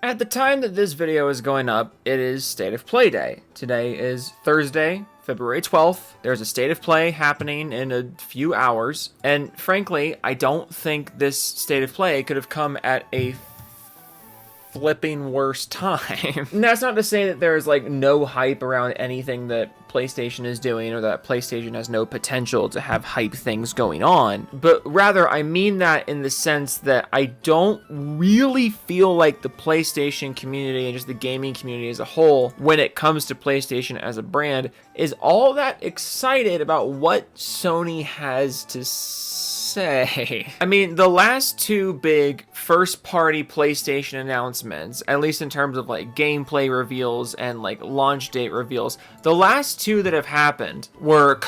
At the time that this video is going up, it is State of Play Day. Today is Thursday, February 12th. There's a State of Play happening in a few hours, and frankly, I don't think this State of Play could have come at a flipping worse time. And that's not to say that there's like no hype around anything that PlayStation is doing, or that PlayStation has no potential to have hype things going on, but rather I mean that in the sense that I don't really feel like the PlayStation community and just the gaming community as a whole, when it comes to PlayStation as a brand, is all that excited about what Sony has to say. I mean, the last two big first-party PlayStation announcements, at least in terms of like gameplay reveals and like launch date reveals, the last two that have happened were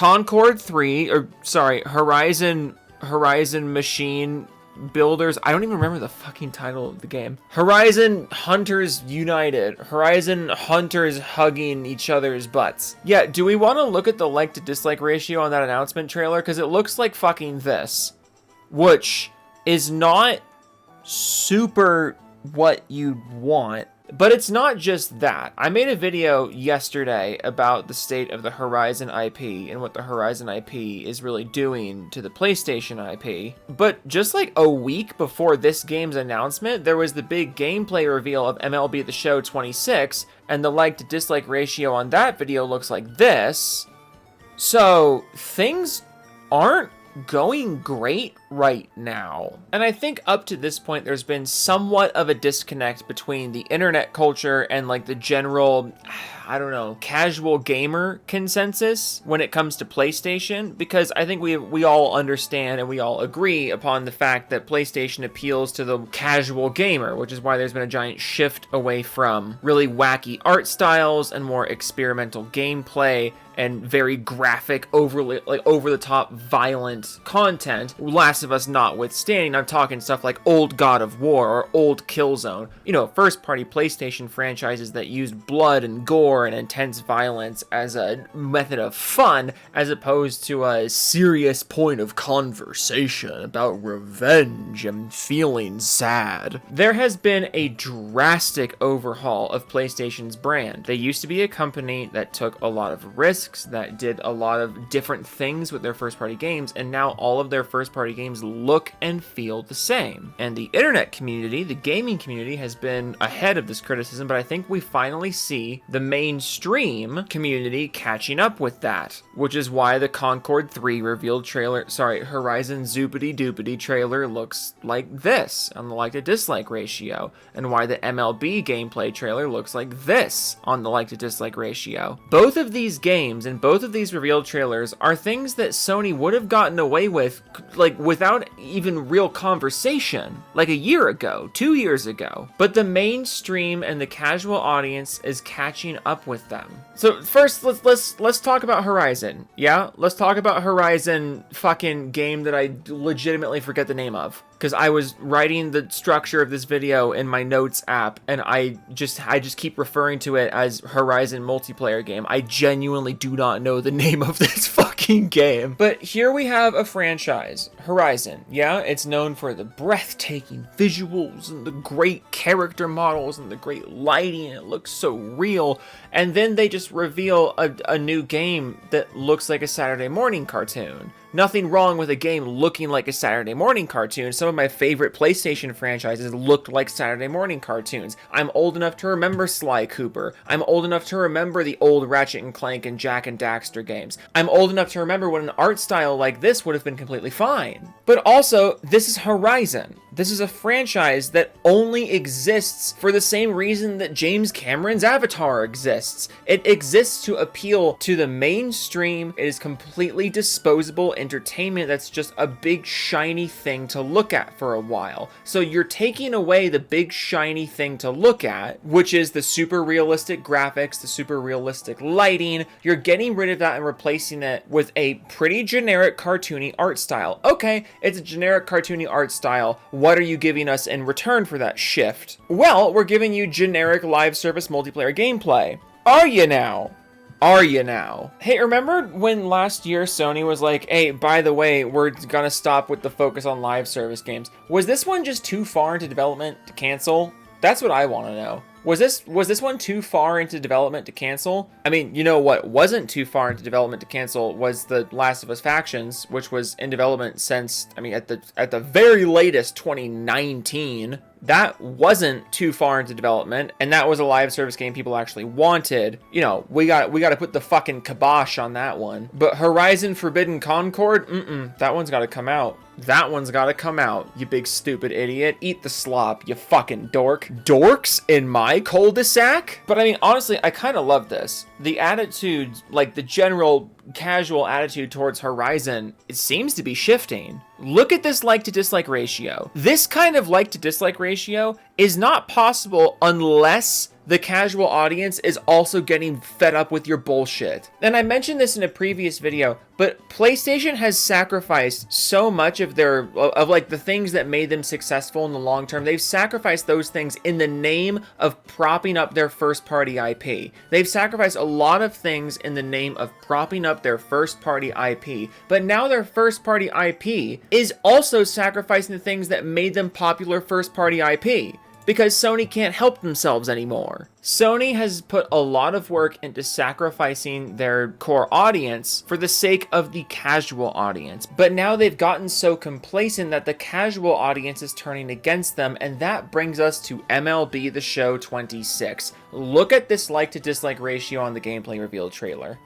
Horizon Machine Builders. I don't even remember the fucking title of the game. Horizon Hunters United. Horizon Hunters hugging each other's butts. Yeah, do we want to look at the like to dislike ratio on that announcement trailer? Because it looks like fucking this, which is not super what you'd want. But it's not just that. I made a video yesterday about the state of the Horizon IP and what the Horizon IP is really doing to the PlayStation IP. But just like a week before this game's announcement, there was the big gameplay reveal of MLB The Show 26, and the like to dislike ratio on that video looks like this. So things aren't going great right now. And I think up to this point, there's been somewhat of a disconnect between the internet culture and like the general, I don't know, casual gamer consensus when it comes to PlayStation, because I think we all understand and we all agree upon the fact that PlayStation appeals to the casual gamer, which is why there's been a giant shift away from really wacky art styles and more experimental gameplay and very graphic, overly like over the top violent content. Last of Us notwithstanding, I'm talking stuff like old God of War or old Killzone. You know, first party PlayStation franchises that used blood and gore and intense violence as a method of fun, as opposed to a serious point of conversation about revenge and feeling sad. There has been a drastic overhaul of PlayStation's brand. They used to be a company that took a lot of risks, that did a lot of different things with their first party games, and now all of their first party games look and feel the same. And the internet community, the gaming community, has been ahead of this criticism, but I think we finally see the mainstream community catching up with that, which is why the Concord 3 revealed trailer, Horizon Zoopity Doopity trailer looks like this on the like to dislike ratio, and why the MLB gameplay trailer looks like this on the like to dislike ratio. Both of these games and both of these revealed trailers are things that Sony would have gotten away with, like, without even real conversation, like a year ago, 2 years ago. But the mainstream and the casual audience is catching up with them. So first, let's talk about Horizon. Yeah, let's talk about Horizon fucking game that I legitimately forget the name of, because I was writing the structure of this video in my notes app, and I just keep referring to it as Horizon multiplayer game. I genuinely do not know the name of this fucking game. But here we have a franchise, Horizon. Yeah, it's known for the breathtaking visuals and the great character models and the great lighting, and it looks so real. And then they just reveal a new game that looks like a Saturday morning cartoon. Nothing wrong with a game looking like a Saturday morning cartoon. Some of my favorite PlayStation franchises looked like Saturday morning cartoons. I'm old enough to remember Sly Cooper. I'm old enough to remember the old Ratchet and Clank and Jak and Daxter games. I'm old enough to remember when an art style like this would have been completely fine. But also, this is Horizon. This is a franchise that only exists for the same reason that James Cameron's Avatar exists. It exists to appeal to the mainstream. It is completely disposable entertainment that's just a big shiny thing to look at for a while. So you're taking away the big shiny thing to look at, which is the super realistic graphics, the super realistic lighting. You're getting rid of that and replacing it with a pretty generic cartoony art style. Okay, it's a generic cartoony art style. What are you giving us in return for that shift? Well, we're giving you generic live service multiplayer gameplay. Are you now? Are you now? Hey, remember when last year Sony was like, hey, by the way, we're gonna stop with the focus on live service games? Was this one just too far into development to cancel? That's what I want to know. Was this one too far into development to cancel? I mean, you know what wasn't too far into development to cancel was the Last of Us Factions, which was in development since, I mean, at the very latest 2019. That wasn't too far into development, and that was a live service game people actually wanted. You know, we got to put the fucking kibosh on that one. But Horizon Forbidden Concord, that one's got to come out. That one's got to come out, you big stupid idiot. Eat the slop, you fucking dork. Dorks in my cul-de-sac? But I mean, honestly, I kind of love this. The attitude, like the general casual attitude towards Horizon, it seems to be shifting. Look at this like to dislike ratio. This kind of like to dislike ratio is not possible unless the casual audience is also getting fed up with your bullshit. And I mentioned this in a previous video, but PlayStation has sacrificed so much of like the things that made them successful in the long term. They've sacrificed those things in the name of propping up their first party IP. They've sacrificed a lot of things in the name of propping up their first party IP, but now their first party IP is also sacrificing the things that made them popular first party IP. Because Sony can't help themselves anymore. Sony has put a lot of work into sacrificing their core audience for the sake of the casual audience. But now they've gotten so complacent that the casual audience is turning against them, and that brings us to MLB The Show 26. Look at this like to dislike ratio on the gameplay reveal trailer.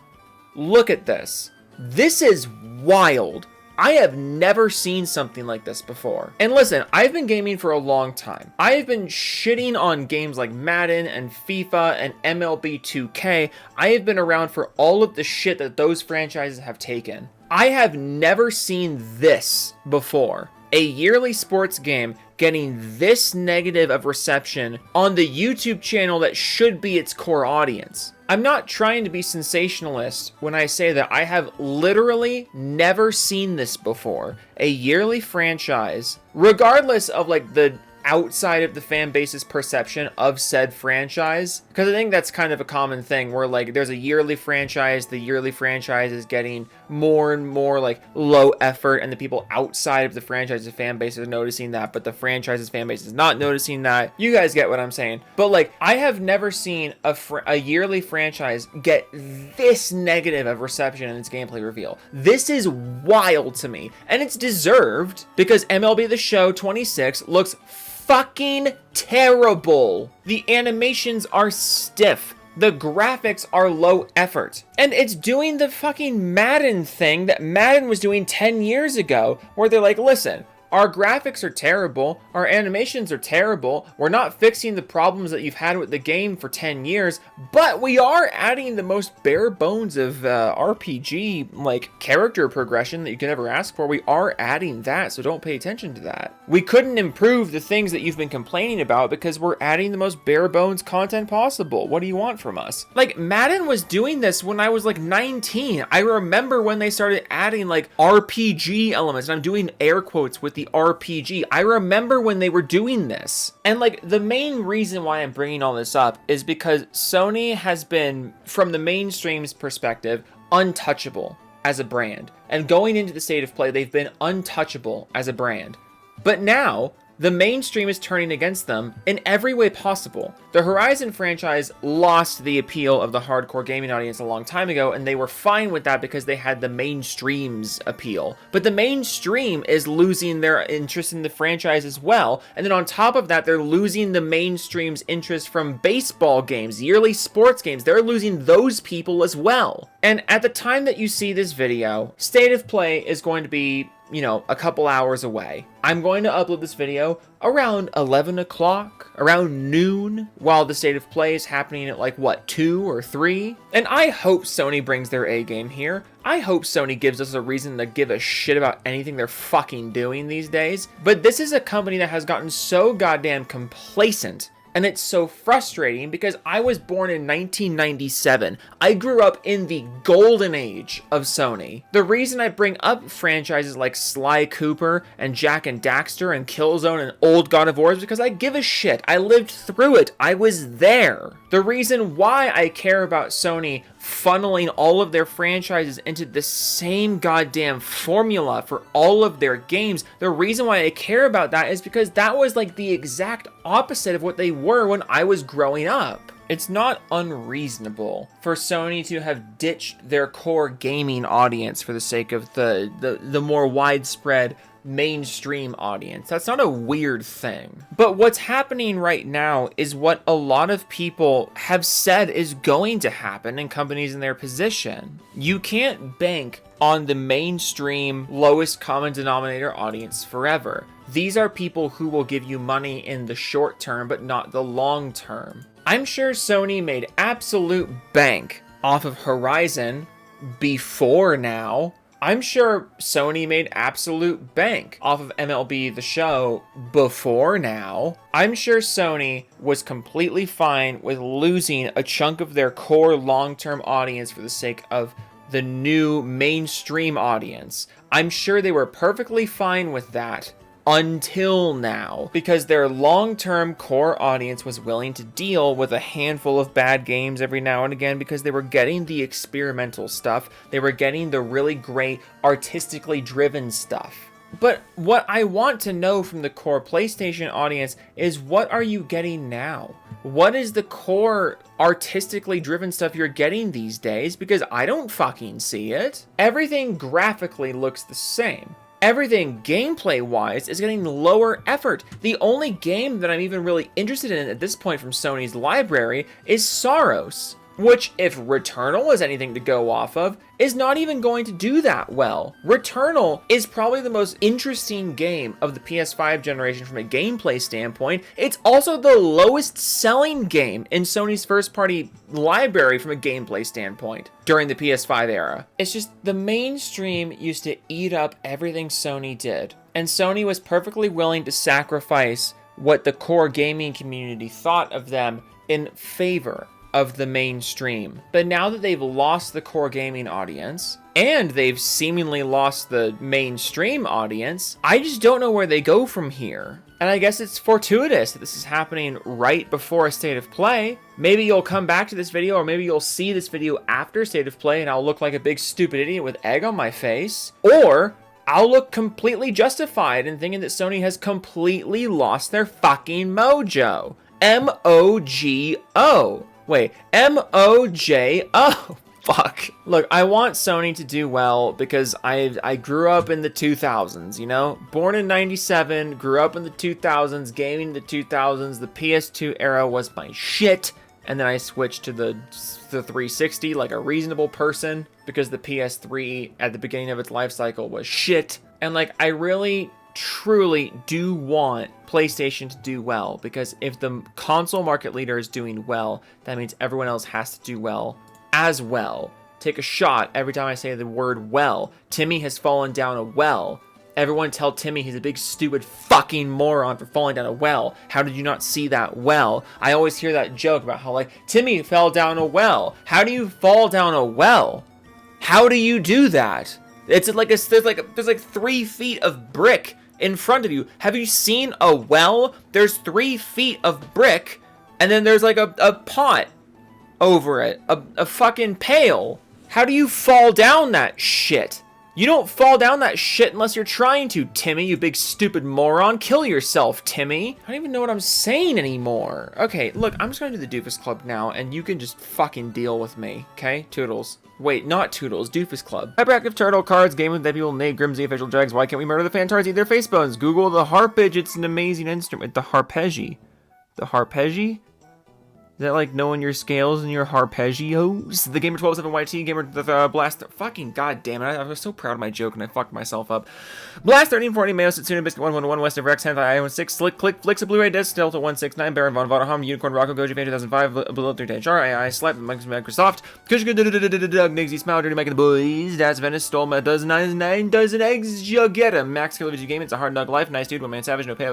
Look at this. This is wild. I have never seen something like this before. And listen, I've been gaming for a long time. I have been shitting on games like Madden and FIFA and MLB 2K. I have been around for all of the shit that those franchises have taken. I have never seen this before. A yearly sports game getting this negative of reception on the YouTube channel that should be its core audience. I'm not trying to be sensationalist when I say that I have literally never seen this before. A yearly franchise, regardless of like the outside of the fan base's perception of said franchise, because I think that's kind of a common thing where like there's a yearly franchise, the yearly franchise is getting more and more like low effort, and the people outside of the franchise's fan base are noticing that, but the franchise's fan base is not noticing that. You guys get what I'm saying. But like, I have never seen a yearly franchise get this negative of reception in its gameplay reveal. This is wild to me, and it's deserved because MLB The Show 26 looks fucking terrible. The animations are stiff. The graphics are low effort. And it's doing the fucking Madden thing that Madden was doing 10 years ago, where they're like, listen, our graphics are terrible, our animations are terrible, we're not fixing the problems that you've had with the game for 10 years, but we are adding the most bare bones of RPG, like, character progression that you could ever ask for. We are adding that, so don't pay attention to that. We couldn't improve the things that you've been complaining about because we're adding the most bare bones content possible. What do you want from us? Like, Madden was doing this when I was like 19. I remember when they started adding like RPG elements, and I'm doing air quotes with the RPG. I remember when they were doing this. And like, the main reason why I'm bringing all this up is because Sony has been, from the mainstream's perspective, untouchable as a brand. And going into the state of play, they've been untouchable as a brand. But now, the mainstream is turning against them in every way possible. The Horizon franchise lost the appeal of the hardcore gaming audience a long time ago, and they were fine with that because they had the mainstream's appeal. But the mainstream is losing their interest in the franchise as well, and then on top of that, they're losing the mainstream's interest from baseball games, yearly sports games. They're losing those people as well. And at the time that you see this video, State of Play is going to be, you know, a couple hours away. I'm going to upload this video around 11 o'clock, around noon, while the State of Play is happening at like, what, 2 or 3? And I hope Sony brings their A game here. I hope Sony gives us a reason to give a shit about anything they're fucking doing these days. But this is a company that has gotten so goddamn complacent. And it's so frustrating because I was born in 1997. I grew up in the golden age of Sony. The reason I bring up franchises like Sly Cooper and Jak and Daxter and Killzone and old God of War is because I give a shit. I lived through it. I was there. The reason why I care about Sony funneling all of their franchises into the same goddamn formula for all of their games, the reason why I care about that is because that was like the exact opposite of what they were when I was growing up. It's not unreasonable for Sony to have ditched their core gaming audience for the sake of the more widespread mainstream audience. That's not a weird thing. But what's happening right now is what a lot of people have said is going to happen in companies in their position. You can't bank on the mainstream lowest common denominator audience forever. These are people who will give you money in the short term, but not the long term. I'm sure Sony made absolute bank off of Horizon before now. I'm sure Sony made absolute bank off of MLB The Show before now. I'm sure Sony was completely fine with losing a chunk of their core long-term audience for the sake of the new mainstream audience. I'm sure they were perfectly fine with that until now, because their long-term core audience was willing to deal with a handful of bad games every now and again because they were getting the experimental stuff. They were getting the really great artistically driven stuff. But what I want to know from the core PlayStation audience is, what are you getting now? What is the core artistically driven stuff you're getting these days? Because I don't fucking see it. Everything graphically looks the same. Everything gameplay-wise is getting lower effort. The only game that I'm even really interested in at this point from Sony's library is Saros, which, if Returnal is anything to go off of, is not even going to do that well. Returnal is probably the most interesting game of the PS5 generation from a gameplay standpoint. It's also the lowest selling game in Sony's first-party library from a gameplay standpoint during the PS5 era. It's just the mainstream used to eat up everything Sony did, and Sony was perfectly willing to sacrifice what the core gaming community thought of them in favor of the mainstream. But now that they've lost the core gaming audience, and they've seemingly lost the mainstream audience, I just don't know where they go from here. And I guess it's fortuitous that this is happening right before a State of Play. Maybe you'll come back to this video, or maybe you'll see this video after State of Play and I'll look like a big stupid idiot with egg on my face. Or I'll look completely justified in thinking that Sony has completely lost their fucking mojo. M-O-G-O. Wait, M-O-J-O. Fuck. Look, I want Sony to do well because I grew up in the 2000s, you know? Born in 97, grew up in the 2000s, gaming in the 2000s. The PS2 era was my shit. And then I switched to the 360 like a reasonable person because the PS3 at the beginning of its life cycle was shit. And like, I really truly do want PlayStation to do well, because if the console market leader is doing well, that means everyone else has to do well as well. Take a shot every time I say the word well. Timmy has fallen down a well. Everyone tell Timmy he's a big stupid fucking moron for falling down a well. How did you not see that well? I always hear that joke about how, like, Timmy fell down a well. How do you fall down a well? How do you do that? It's like there's like 3 feet of brick in front of you. Have you seen a well? There's 3 feet of brick, and then there's like a pot over it, a fucking pail. How do you fall down that shit? You don't fall down that shit unless you're trying to, Timmy, you big stupid moron. Kill yourself, Timmy. I don't even know what I'm saying anymore. Okay, look, I'm just gonna do the Doofus Club now, and you can just fucking deal with me, okay? Toodles. Wait, not Toodles, Doofus Club. Hyperactive turtle cards, game with dead people, Nate Grimsy, official drags. Why can't we murder the fantards, eat their face bones? Google the harpage, it's an amazing instrument. The harpeggi. The harpeggi? Is that like knowing your scales and your arpeggios? The Gamer 127YT, Gamer the Blast. Fucking goddamn it. I was so proud of my joke and I fucked myself up. Blast 1340, Mayo, Setsuna, Biscuit 111, West of Rex, 10, I 16, Slick, Click, Flicks, a Blu-ray Disc, Delta 169, Baron Von Vodahom, Unicorn, Rocco, Goji, Fan 2005, Blue 13, HR, AI, Slap, Microsoft, Kushka, Doug, Nigsy, Smile, Dirty Mike and the Boys, That's Venice, Stole my dozen, 9 dozen eggs, you get 'em. Max Killer Video Game, It's a Hard Nug Life, Nice Dude, One Man Savage, No Pay,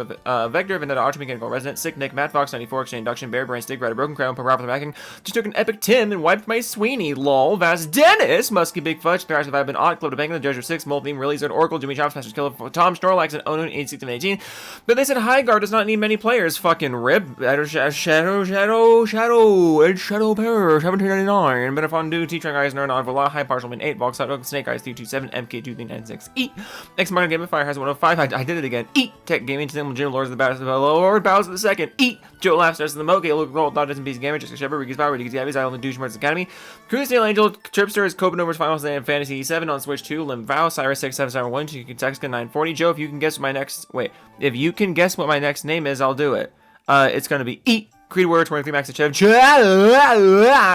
Vector, Vendetta, Arch, Mechanical Resident, Sick Nick, Matt Fox, 94, Exchange Induction, Bear Brain, Stick, Rider, Broken Crown, put Robert backing. Just took an epic Tim and wiped my Sweeney. Lol. Vast Dennis. Musky Big Fudge. Thrash if I've been odd. Club to Bang. The Judge 6. Molt Theme. Really Zerd. Oracle. Jimmy Chops. Master Killer. Tom Snorlax and Onu 86 and 18. But they said Highguard does not need many players. Fucking rip. Shadow Terror. 1799. Better Fondue. T-Track Eyes. Nerd on Vola. High Partial Man 8. Box Hot. Snake Eyes 327. MK2396. E. X Martin Game of Fire has 105. I did it again. E. Tech Gaming. Jim Lords of the Basketball. Lord Bowser the Second. E. Joe Laugh Stars in the Moke. Luke Roll. Dot Doesn't Piece Gamer. Jessica Shepard. Ricky's Power. Ricky's Gabby's Island. Douche Marts Academy. Cruise Steel Angel. Tripsters. Copenhagen's Finals and Fantasy 7 on Switch 2. Lim Vow. Cyrus 6771. Chicken Texka 940. Joe, if you can guess what my next. Wait. If you can guess what my next name is, I'll do it. It's gonna be E. Creed Warrior 23 Max Chev.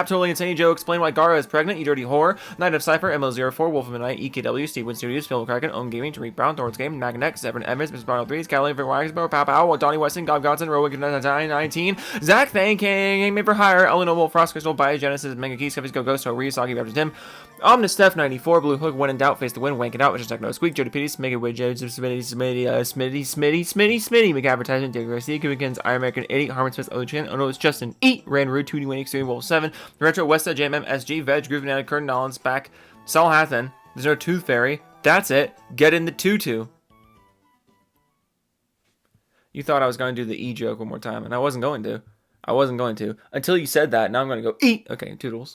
Totally insane. Joe, explain why Gara is pregnant. You dirty whore. Knight of Cypher. ML04. Wolf of the Night. EKW. Steve Wood Studios. Film Kraken. Own Gaming. Tariq Brown. Thorns Game. Magnex. Severin Evans. Mr. Barnell 3s. Cali. Vic Waxborough. Pow Pow. Donnie Weston. Gob Godson. Rowan 19. Zach Thanking. Made for Hire. Ellen Noble. Frost Crystal. Biogenesis. Mega Keys. Scuffy's Go Ghost. Ryusagi. After Tim. Omnis Steph 94. Blue Hook. When in doubt. Face the win. Wank it out. Which is Techno Squeak. Jody Pitty. Mega Widget. Smitty. Make advertisement. David Garcia. Cubicans. Iron American 80. Harmon Smith. Old Chan. Oh no, it's Justin. E. Ran Rude 2D Winning Extreme Wolf 7. Retro Westa JMM SG Veg Groove Fanatic Curtin Nolans back. Saul Hathan. There's no Tooth Fairy. That's it. Get in the tutu. You thought I was going to do the E joke one more time, and I wasn't going to. Until you said that. Now I'm going to go E. Okay, toodles.